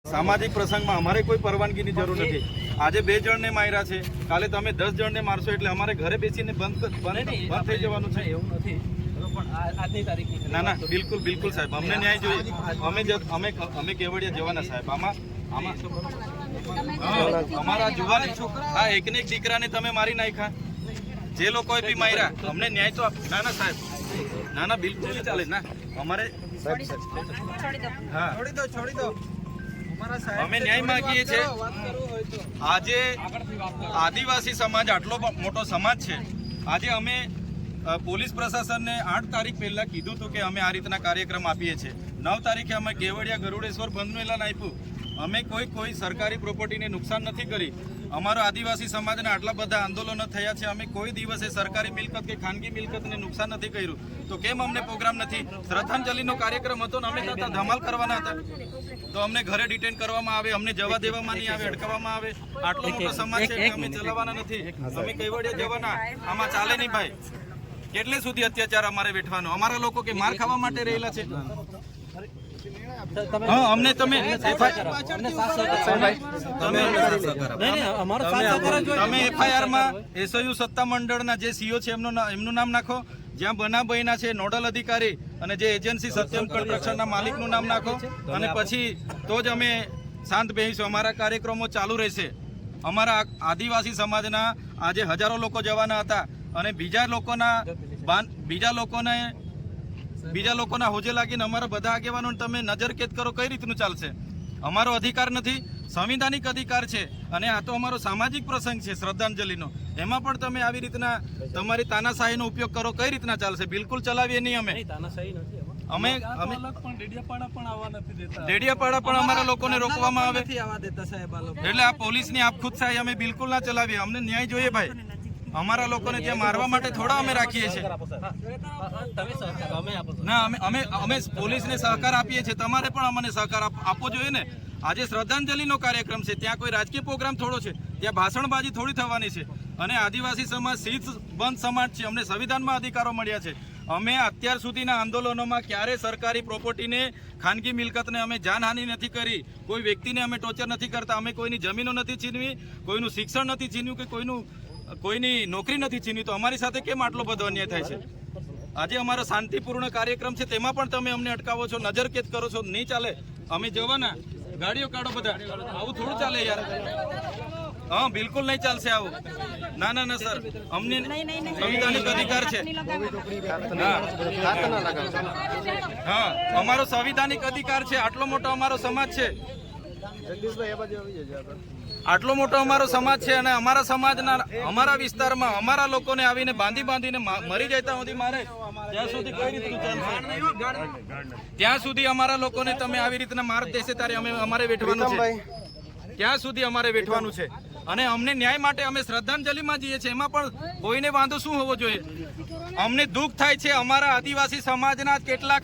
सामाजिक प्रसंग में अमारे कोई परवानगी की जरूर नहीं। आज 2 जण ने मार्या छे, काले तमे 10 जण ने मारशो एटले अमारे घरे बेसीने बंद थई जवानुं छे। एवुं नथी आजनी तारीखनी ना ना बिल्कुल बिल्कुल साहेब अमने न्याय जोईए। अमे केवड़िया जवाना साहेब अमारा जुवान आ एकने एक दीकराने तमे मारी नाख्या, जे लोकोए बी मार्या अमने न्याय तो ना ना साहेब ना ना बिल्कुल नहीं चाले ना अमारे छोड़ी दो અમે ન્યાય માંગીએ છીએ। આજે આદિવાસી સમાજ આટલો મોટો સમાજ છે, આજે અમે પોલીસ પ્રશાસનને 8 તારીખ પહેલા કીધું હતું કે અમે આ રીતના કાર્યક્રમ આપીએ છીએ। 9 તારીખે અમે કેવડિયા ગરુડેશ્વર બંધનું એલાન આપ્યું। અમે કોઈ સરકારી પ્રોપર્ટીને નુકસાન નથી કરી। અમારો આદિવાસી સમાજના આટલા બધા આંદોલનો થયા છે, અમે કોઈ દિવસે સરકારી મિલકત કે ખાનગી મિલકતને નુકસાન નથી કર્યું। તો કેમ અમને પ્રોગ્રામ નથી? શ્રદ્ધાંજલિનો કાર્યક્રમ હતો ને અમે ત્યાં ધમાલ કરવાના હતા, તો અમને ઘરે ડિટેન કરવામાં આવે, અમને જવા દેવામાં નહીં આવે, અટકાવવામાં આવે। આટલો મોટો સમાજ છે કે અમે ચલાવવાના નથી, અમે કેવડિયા જવાના, આમાં ચાલે નહીં ભાઈ। કેટલે સુધી અત્યાચાર અમારે વેઠવાનો? અમારા લોકો કે માર ખાવા માટે રહેલા છે? हाँ हमने तमे एफआईआर में एसयू सत्ता मंडल जे सीओ छे एमनुं नाम नाखो, ज्यां बना बन्या छे नोडल अधिकारी अने जे एजेंसी सत्यम कंस्ट्रक्शन ना मालिकनुं नाम नाखो, अने पछी तो ज अमे शांत बेसीशुं। अमारा कार्यक्रमों चालू रहेशे। अमारा आदिवासी समाजना आजे हजारों लोको जवाना हता अने बीजा लोकोना होजे लागीने अमारा बधा आगेवानोने तमे नजरकेद करो, कई रीतनुं चालशे? अमारो अधिकार नथी, संविधानिक अधिकार छे अने आ तो अमारो सामाजिक प्रसंग छे श्रद्धांजलिनो, एमां पण तमे आवी रीतना तमारी तानाशाहीनो उपयोग करो, कई रीतना चालशे? बिल्कुल चलावीए नहीं। અમે डेडियापाड़ा पण अमारा लोकोने रोकवामां आवे એટલે આ પોલીસની આપખુદશાહી અમે બિલકુલ ના ચલાવીએ। અમને ન્યાય જોઈએ ભાઈ। અમારા લોકોને ત્યાં મારવા માટે થોડા અમે રાખીએ છીએ ના, અમે પોલીસને સહકાર આપીએ છીએ, તમારે પણ અમને સહકાર આપવો જોઈએ ને। આજે શ્રદ્ધાંજલિનો કાર્યક્રમ છે, ત્યાં કોઈ રાજકીય પ્રોગ્રામ થોડો છે, ત્યાં ભાષણબાજી થોડી થવાની છે। અને આદિવાસી સમાજ શીત બંધ સમાજ છે, અમને સંવિધાનમાં अधिकारो મળ્યા છે। અમે અત્યાર સુધીના આંદોલનોમાં ક્યારે સરકારી પ્રોપર્ટીને ખાનગી મિલકતને અમે જાનહાનિ નથી કરી, કોઈ વ્યક્તિને અમે ટોર્ચર નથી કરતા, અમે કોઈની જમીનો નથી છીનવી, કોઈનું શિક્ષણ નથી છીન્યું કે કોઈની નોકરી નથી છીનવી। તો અમારી સાથે કેમ આટલો બધો અન્યાય થાય છે? આજે અમારો શાંતિપૂર્ણ કાર્યક્રમ છે, તેમાં પણ તમે અમને અટકાવો છો, નજરકેદ કરો છો, નહીં ચાલે। અમે જવાના, ગાડીઓ કાઢો બધા, આવું થોડું ચાલે યાર। हाँ बिल्कुल नहीं चलशे आवुं। ना ना ना सर, अमने संविधानिक अधिकार छे। हाँ अमारो संविधानिक अधिकार छे, आटलो मोटो अमारो समाज छे, आटलो मोटो अमारो समाज छे अने अमारा समाजना अमारा विस्तारमां अमारा लोकोने आवीने बांधीने मरी जता सुधी मारे त्यां सुधी कई रीतनुं चालशे? त्यां सुधी अमारा लोकोने तमे आवी रीतना मार देशे त्यारे अमारे वेठवानुं छे, ત્યાં સુધી અમારે વેઠવાનું છે। અને અમને ન્યાય માટે અમે શ્રદ્ધાંજલિમાં જઈએ છીએ, એમાં પણ કોઈને વાંધો શું હોવો જોઈએ? અમને દુઃખ થાય છે, અમારા આદિવાસી સમાજના કેટલાક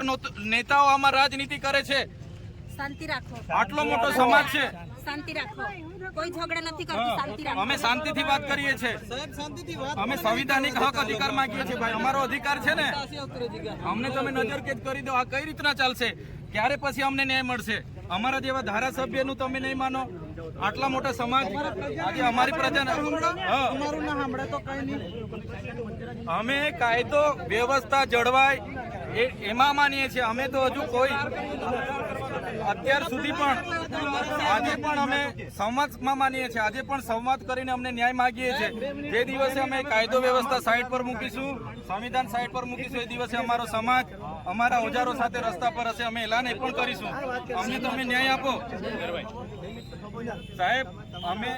નેતાઓ આમાં રાજનીતિ કરે છે। શાંતિ રાખો, આટલો મોટો સમાજ છે, શાંતિ રાખો, કોઈ ઝઘડા નથી કરતું, શાંતિ રાખો। અમે શાંતિથી વાત કરીએ છીએ, અમે સંવિધાનિક હક અધિકાર માંગીએ છીએ ભાઈ, અમારો અધિકાર છે ને। અમને તમે નજરકેદ કરી દો, આ કઈ રીતના ચાલશે? ક્યારે પછી અમને ન્યાય મળશે? અમારા જેવા ધારાસભ્યનું તમે નહીં માનો, આટલા મોટા સમાજ આજે અમારી પ્રજાને અમે કાયદો વ્યવસ્થા જળવાય એમાં માનીએ છીએ। અમે તો હજુ કોઈ અત્યાર સુધી પણ આજે પણ અમે સંવાદમાં માનીએ છીએ, આજે પણ સંવાદ કરીને અમને ન્યાય માગીએ છીએ। જે દિવસે અમે કાયદો વ્યવસ્થા સાઈડ પર મૂકીશું, સંવિધાન સાઈડ પર મૂકીશું, એ દિવસે અમારો સમાજ અમારા ઓજારો સાથે રસ્તા પર હશે। અમે એલાન એ પણ કરીશું, અમને તમે ન્યાય આપો સાહેબ। અમે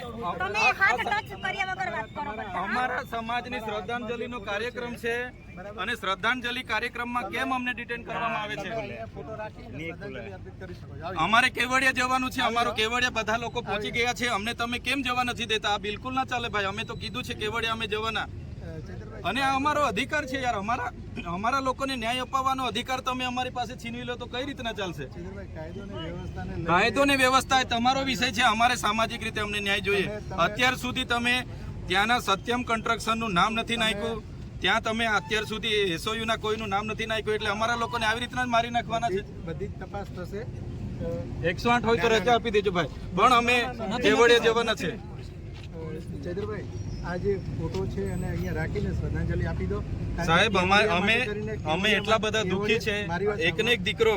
અમારા સમાજની શ્રદ્ધાંજલિનો કાર્યક્રમ છે અને શ્રદ્ધાંજલિ કાર્યક્રમમાં કેમ અમને ડિટેન કરવામાં આવે છે? અમારે કેવડિયા જવાનું છે, અમારો કેવડિયા બધા લોકો પહોંચી ગયા છે, અમને તમે કેમ જવા નથી દેતા? આ બિલકુલ ના ચાલે ભાઈ। અમે તો કીધું છે કેવડિયા અમે જવાના, અને આ અમારો અધિકાર છે યાર। અમારા લોકોને ન્યાય અપાવવાનો અધિકાર તમે અમારી પાસે છીનવી લો તો કઈ રીતના ચાલશે? કાયદો ને વ્યવસ્થા એ તમારો વિષય છે, અમારે સામાજિક રીતે અમને ન્યાય જોઈએ। અત્યાર સુધી તમે ત્યાંના સત્યમ કન્સ્ટ્રક્શનનું નામ નથી નાખ્યું, ત્યાં તમે અત્યાર સુધી એસઓયુના કોઈનું નામ નથી નાખ્યું, એટલે અમારા લોકોને આવી રીતના જ મારી નાખવાના છે। બધી તપાસ થશે 108 હોય તો રજા આપી દેજો ભાઈ, પણ અમે કેવડિયા જવાના છે. ચૈતરભાઈ, આ જે ફોટો છે અને અહીંયા રાખીને શ્રદ્ધાંજલિ આપી દો. સાહેબ અમે એટલા બધા દુઃખી છે. એકને એક દીકરો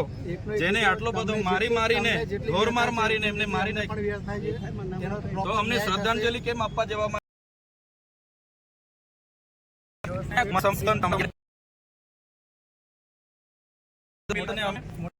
જેને આટલો બધો મારીને ઢોર મારીને એમને મારી નાખ્યો, તો અમને શ્રદ્ધાંજલિ કેમ આપવા જવામાં અમે